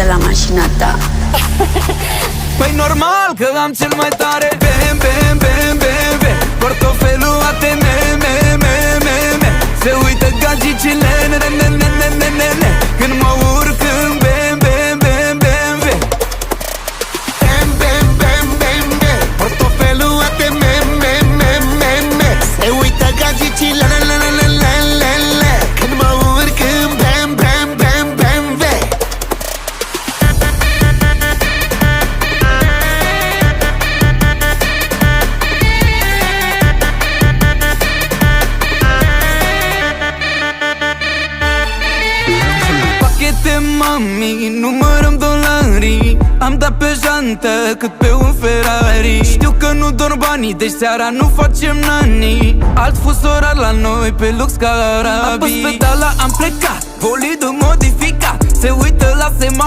uită la mașina ta. Păi normal că am cel mai tare BMW portofelul ATM se uită gagicile când mă urc în BMW portofelul ATM se uită gagicile când mă urc în BMW. Pachete, mami, numărăm dolarii. Am dat pe jantă cât pe un Ferrari. Știu că nu dor banii, deci seara nu facem nani. Alt fus orar la noi pe lux ca arabii. Apăs pedala, am plecat, bolidul modificat. Se uită la semafor.